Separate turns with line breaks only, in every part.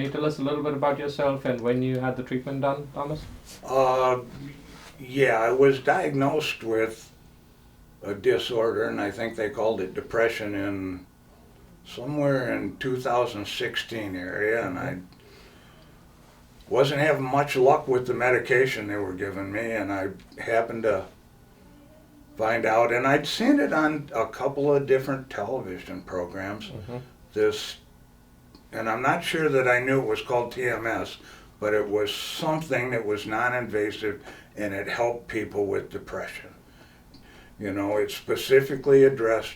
you tell us a little bit about yourself and when you had the treatment done, Thomas?
Yeah, I was diagnosed with a disorder, and I think they called it depression in somewhere in 2016 area, and I wasn't having much luck with the medication they were giving me, and I happened to find out, and I'd seen it on a couple of different television programs, this, and I'm not sure that I knew it was called TMS, but it was something that was non-invasive, and it helped people with depression. You know, it specifically addressed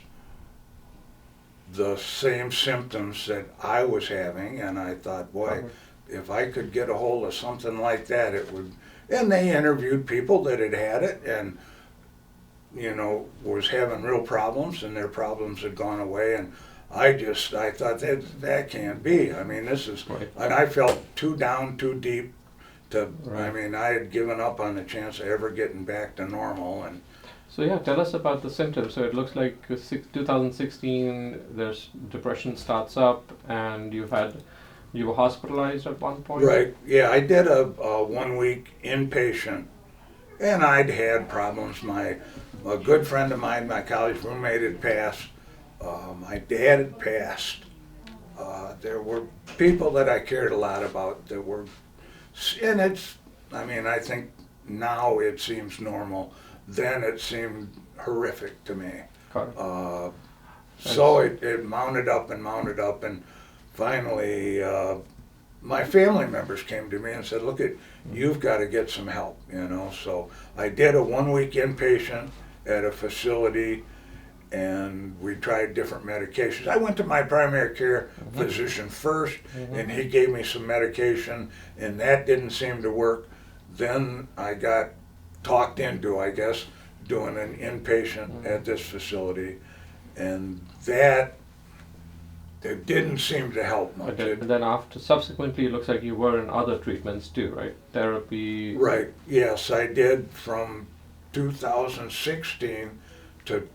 the same symptoms that I was having, and I thought, boy, if I could get a hold of something like that, it would. And they interviewed people that had had it and, you know, was having real problems, and their problems had gone away. And I thought that can't be. I mean, this is, and I felt too down, too deep to, I mean, I had given up on the chance of ever getting back to normal. And
so yeah, tell us about the symptoms. So it looks like 2016, there's depression starts up, and you were hospitalized at one point?
Right, yeah, I did a 1 week inpatient, and I'd had problems. A good friend of mine, my college roommate, had passed. My dad had passed. There were people that I cared a lot about that were, and it's, I mean, I think now it seems normal. Then it seemed horrific to me. So it mounted up, and finally my family members came to me and said, look, you've got to get some help, you know. So I did a 1 week inpatient at a facility, and we tried different medications. I went to my primary care physician first, and he gave me some medication, and that didn't seem to work. Then I got talked into, I guess, doing an inpatient at this facility, and that it didn't seem to help much.
And then subsequently, it looks like you were in other treatments too, right? Therapy.
Right. Yes, I did from 2016 to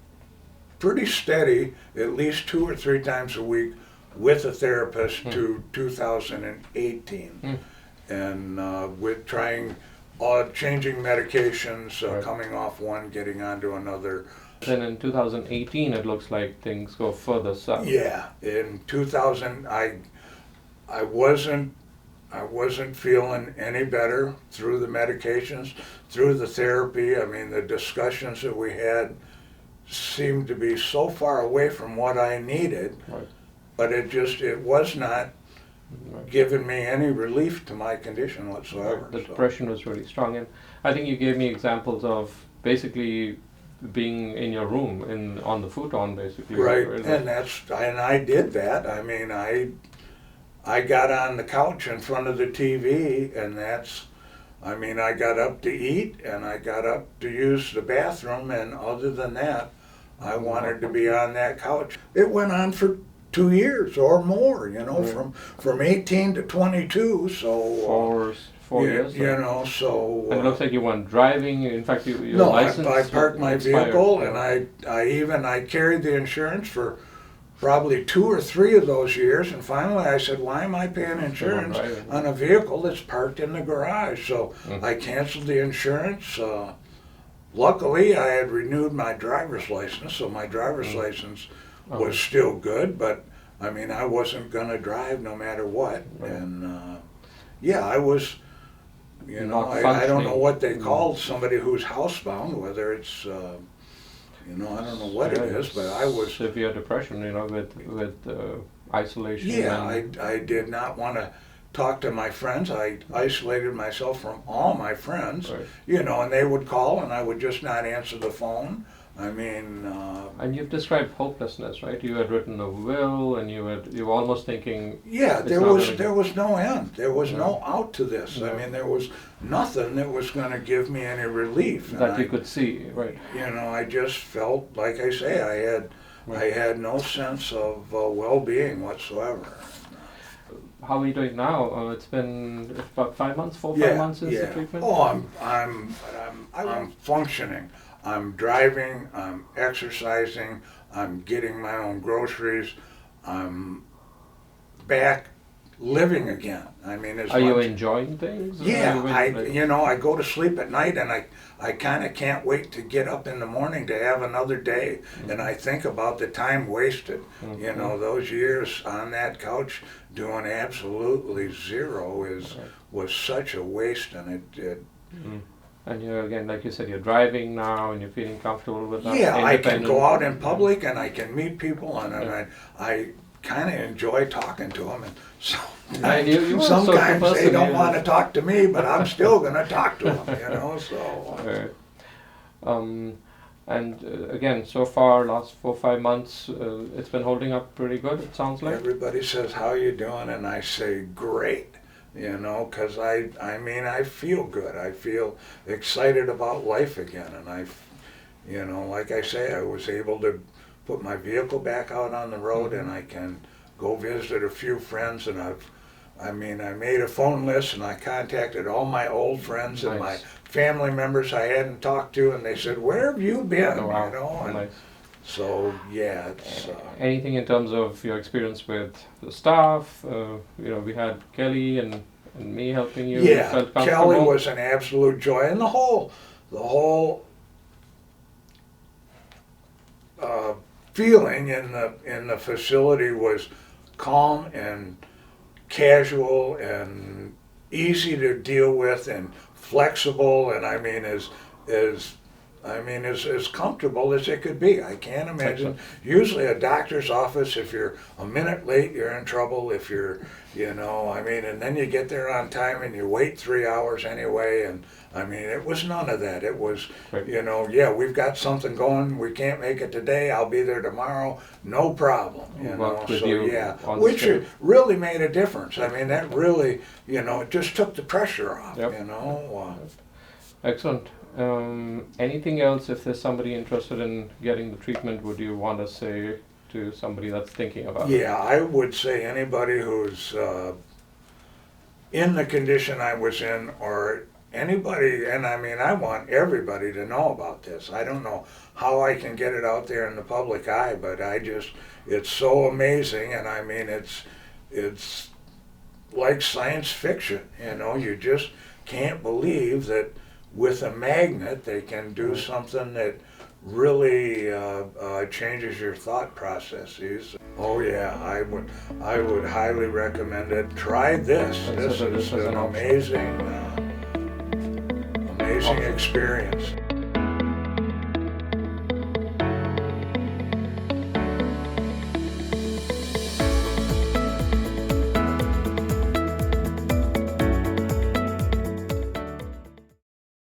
pretty steady, at least 2 or 3 times a week with a therapist to 2018, and with trying. Changing medications, coming off one, getting onto another.
Then in 2018, it looks like things go further south.
Yeah, in 2000, I wasn't feeling any better through the medications, through the therapy. I mean, the discussions that we had seemed to be so far away from what I needed, but it was not given me any relief to my condition whatsoever.
The depression was really strong, and I think you gave me examples of basically being in your room on the futon, basically.
Right, and I did that. I mean, I got on the couch in front of the TV, and I got up to eat, and I got up to use the bathroom, and other than that, I wanted to be on that couch. It went on for 2 years or more, you know, from 18 to 22, so
4 years.
You know, so.
And it looks like you weren't driving. In fact, your
no,
license.
I parked my vehicle, and I carried the insurance for probably 2 or 3 of those years, and finally I said, why am I paying insurance on a vehicle that's parked in the garage? So I canceled the insurance. Luckily, I had renewed my driver's license, so my driver's license was still good, but I mean, I wasn't going to drive no matter what. And I was, you know, I don't know what they called somebody who's housebound, whether it's, you know, I don't know what it is, but I was.
Severe depression, you know, with isolation.
Yeah, I did not want to talk to my friends. I isolated myself from all my friends, you know, and they would call and I would just not answer the phone. I mean,
and you've described hopelessness, right? You had written a will, and you were almost thinking.
Yeah, there was no end. There was no out to this. I mean, there was nothing that was going to give me any relief
that you could see, right?
You know, I just felt, like I say, I had no sense of well-being whatsoever.
How are you doing now? It's been about 5 months, 5 months since the treatment.
Oh, I'm functioning. I'm driving, I'm exercising, I'm getting my own groceries, I'm back living again. I mean,
Are you enjoying things?
Yeah,
Like,
I go to sleep at night and I kind of can't wait to get up in the morning to have another day. And I think about the time wasted, those years on that couch doing absolutely zero was such a waste, and it
And you're, again, like you said, you're driving now and you're feeling comfortable with that.
yeah, I can go out in public and I can meet people, and I kind of enjoy talking to them. And
you are a social
sometimes they
person,
don't
yeah.
want to talk to me, but I'm still going to talk to them, so.
Right. And again, so far, last 4 or 5 months, it's been holding up pretty good, it sounds like.
Everybody says, how you doing? And I say, great, because I mean, I feel good. I feel excited about life again. And like I say, I was able to put my vehicle back out on the road, and I can go visit a few friends, and I made a phone list, and I contacted all my old friends and my family members I hadn't talked to, and they said, where have you been?
Oh, wow.
And
Nice.
so, yeah, it's...
Anything in terms of your experience with the staff? We had Kelly and me helping you.
Yeah,
Felt comfortable?
Kelly was an absolute joy, and the whole feeling in the facility was calm and casual and easy to deal with and flexible, and I mean as comfortable as it could be. I can't imagine. Usually a doctor's office, if you're a minute late, you're in trouble. If you're, and then you get there on time and you wait 3 hours anyway. And I mean, it was none of that. It was, yeah, we've got something going. We can't make it today. I'll be there tomorrow. No problem. Which really made a difference. I mean, that really, it just took the pressure off.
Yep. Excellent. Anything else, if there's somebody interested in getting the treatment, would you want to say to somebody that's thinking about it?
Yeah, I would say anybody who's in the condition I was in, or anybody, and I mean, I want everybody to know about this. I don't know how I can get it out there in the public eye, but it's so amazing, and I mean, it's like science fiction, you just can't believe that with a magnet they can do something that really changes your thought processes. Oh yeah, I would highly recommend it. Try this. This is an amazing experience.